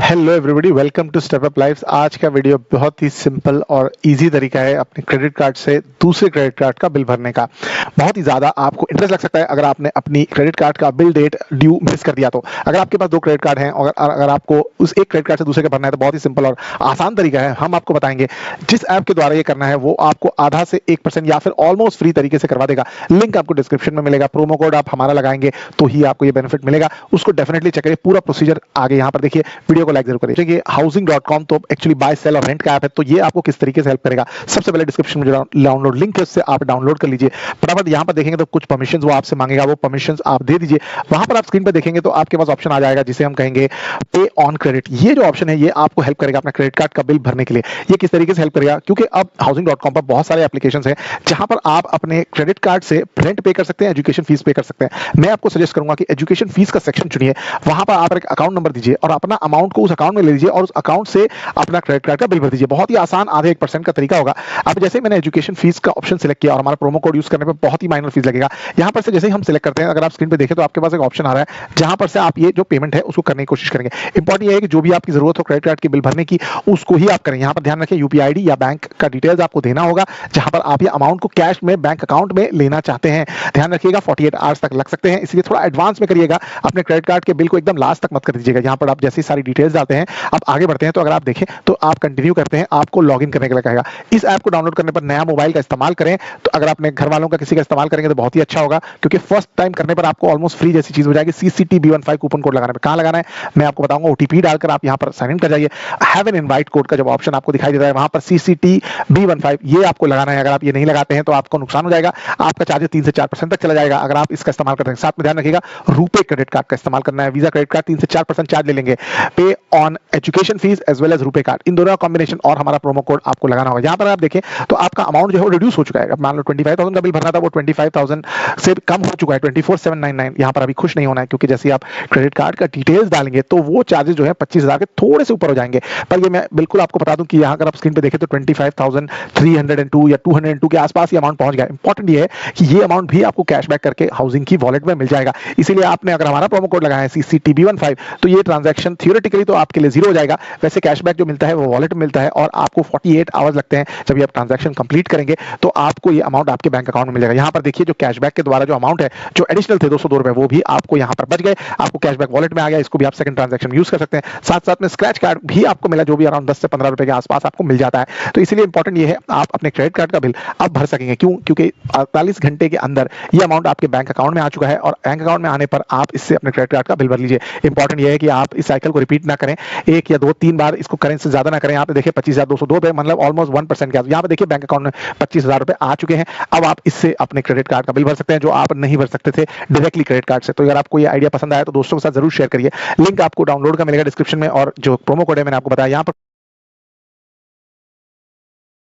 Hello everybody, welcome to step up life. आज का video बहुत ही सिंपल और इजी तरीका है अपने क्रेडिट कार्ड से दूसरे क्रेडिट कार्ड का बिल भरने का। बहुत ही ज़्यादा आपको इंटरेस्ट लग सकता है अगर आपने अपनी क्रेडिट कार्ड का बिल डेट ड्यू मिस कर दिया तो। अगर आपके पास दो क्रेडिट कार्ड हैं और अगर आपको उस एक क्रेडिट कार्ड से दूसरे का भरना है तो बहुत ही सिंपल और आसान तरीका है। हम आपको बताएंगे जिस ऐप के द्वारा ये करना है वो आपको आधा से 1% या फिर ऑलमोस्ट फ्री तरीके से करवा देगा। लिंक आपको डिस्क्रिप्शन में मिलेगा। प्रोमो कोड आप हमारा लगाएंगे तो ही आपको ये बेनिफिट मिलेगा। उसको डेफिनेटली चेक करिए। पूरा प्रोसीजर आगे यहाँ पर देखिए। वीडियो को लाइक जरूर करिए। देखिए हाउसिंग.com तो एक्चुअली बाय सेल और रेंट का ऐप है, तो ये आपको किस तरीके से हेल्प करेगा। सबसे पहले डिस्क्रिप्शन में जो डाउनलोड लिंक है उससे आप डाउनलोड कर लीजिए। फटाफट यहाँ पर देखेंगे तो कुछ परमिशंस वो आपसे मांगेगा, वो परमिशंस आप दे दीजिए। वहां पर आप स्क्रीन पर देखेंगे तो आपके पास ऑप्शन आ जाएगा जिसे हम कहेंगे पे ऑन क्रेडिट। ये जो ऑप्शन है ये आपको हेल्प करेगा अपना क्रेडिट कार्ड का बिल भरने के लिए। ये किस तरीके से हेल्प करेगा, क्योंकि अब हाउसिंग.com पर बहुत सारे एप्लीकेशंस हैं जहां पर आप अपने क्रेडिट कार्ड से रेंट पे कर सकते हैं, एजुकेशन फीस पे कर सकते हैं। मैं आपको सजेस्ट करूंगा कि एजुकेशन फीस का सेक्शन चुनिए। वहां पर आप एक अकाउंट नंबर दीजिए और अपना अमाउंट को उस अकाउंट में ले लीजिए और उस अकाउंट से अपना क्रेडिट कार्ड का बिल भर दीजिए। बहुत ही आसान, आधे 1% का तरीका होगा। अब जैसे मैंने एजुकेशन फीस का ऑप्शन सिलेक्ट किया और हमारा प्रोमो कोड यूज करने पे बहुत ही माइनर फीस लगेगा। यहां पर से जैसे ही हम सिलेक्ट करते हैं, अगर आप स्क्रीन पे देखें तो आपके पास एक ऑप्शन आ रहा है जहां पर से आप ये जो पेमेंट है उसको करने की कोशिश करेंगे। इंपॉर्टेंट ये है कि जो भी आपकी जरूरत हो क्रेडिट कार्ड के बिल भरने की उसको ही आप करें। यहां पर ध्यान रखें यूपीआई आईडी या बैंक का डिटेल्स आपको देना होगा जहां पर आप ये अमाउंट को कैश में बैंक अकाउंट में लेना चाहते हैं। ध्यान रखिएगा 48 आवर्स तक लग सकते हैं, इसलिए थोड़ा एडवांस में करिएगा। अपने क्रेडिट कार्ड के बिल को एकदम लास्ट तक मत कर दीजिएगा। यहां पर आप जैसी सारी डिटेल्स डालते हैं, आप आगे बढ़ते हैं तो अगर आप देखें तो आप कंटिन्यू करते हैं, आपको लॉगिन करने के लिए कहेगा। इस ऐप को डाउनलोड करने पर नया मोबाइल का इस्तेमाल करें तो अगर अपने घर वालों का किसी का इस्तेमाल करेंगे तो बहुत ही अच्छा होगा, क्योंकि फर्स्ट टाइम करने पर आपको ऑलमोस्ट फ्री जैसी चीज हो जाएगी। CCTB15 कूपन कोड लगाना है। कहां लगाना है मैं आपको बताऊंगा। ओटीपी डालकर आप यहां पर साइन इन कर जाइए। हैव एन इनवाइट कोड का जब ऑप्शन आपको दिखाई देता है वहां पर CCTB15 ये आपको लगाना है। अगर आप ये नहीं लगाते हैं तो आपको नुकसान हो जाएगा। आपका चार्जेस 3 से 4% तक चला जाएगा अगर आप इसका इस्तेमाल करते हैं। साथ में ध्यान रखिएगा रुपे क्रेडिट कार्ड का इस्तेमाल करना है। वीजा क्रेडिट कार्ड 3 से 4% चार्ज ले लेंगे। Pay on education fees as well as RuPay card, इन दोनों का कॉम्बिनेशन और हमारा प्रोमो कोड आपको लगाना होगा। यहां पर आप देखें तो आपका अमाउंट जो है वो रिड्यूस हो चुका है। मान लो 25,000 का बिल भरना था, वो 25,000 से कम हो चुका है, 24,799। यहां पर अभी खुश नहीं होना है, क्योंकि जैसे आप क्रेडिट कार्ड का डिटेल्स डालेंगे तो वो चार्जेस जो है 25,000 के थोड़े से ऊपर हो जाएंगे। पर ये मैं बिल्कुल आपको बता दूं कि यहां अगर आप स्क्रीन पे देखें तो 25,302 या 202 के आसपास ये अमाउंट पहुंच गया। इंपॉर्टेंट ये है कि ये अमाउंट भी आपको कैशबैक करके हाउसिंग की वॉलेट में मिल जाएगा। इसीलिए आपने अगर हमारा प्रोमो कोड लगाया है CCTB15 तो ये ट्रांजैक्शन थियोरेटिकली तो आपके लिए जीरो हो जाएगा। वैसे कैशबैक जो मिलता है वो वॉलेट में मिलता है और आपको 48 आवर्स लगते हैं। जब ये आप ट्रांजैक्शन कंप्लीट करेंगे तो आपको ये अमाउंट आपके बैंक अकाउंट में मिल जाएगा। यहां पर देखिए जो कैशबैक के द्वारा जो अमाउंट है, जो एडिशनल थे 202 रुपए, वो भी आपको यहां पर बच गए। आपको कैशबैक वॉलेट में आ गया। इसको भी आप सेकंड ट्रांजैक्शन यूज कर सकते हैं। साथ साथ में स्क्रैच कार्ड भी आपको मिला, जो भी अराउंड 10 से 15 रुपए के आसपास आपको मिल जाता है। तो इसीलिए इंपॉर्टेंट ये है आप अपने क्रेडिट कार्ड का बिल आप भर सकेंगे। क्यों? क्योंकि 48 घंटे के अंदर ये अमाउंट आपके बैंक अकाउंट में आ चुका है और बैंक अकाउंट में आने पर आप इससे अपने क्रेडिट कार्ड का बिल भर लीजिए। इंपॉर्टेंट ये है कि आप इस साइकिल को रिपीट ना करें, 1 या 2 3 बार इसको करें, से ज्यादा ना करें। यहाँ पे देखिए 25,202 रुपए, मतलब ऑलमोस्ट 1% का। यहाँ पे देखिए बैंक अकाउंट में 25,000 रुपए आ चुके हैं। अब आप इससे अपने क्रेडिट कार्ड का बिल भर सकते हैं, जो आप नहीं भर सकते थे डायरेक्टली क्रेडिट कार्ड से। तो अगर आपको ये आइडिया पसंद आया तो दोस्तों के साथ जरूर शेयर करिए। लिंक आपको डाउनलोड का मिलेगा डिस्क्रिप्शन में और जो प्रोमो कोड है मैंने आपको बताया यहाँ पर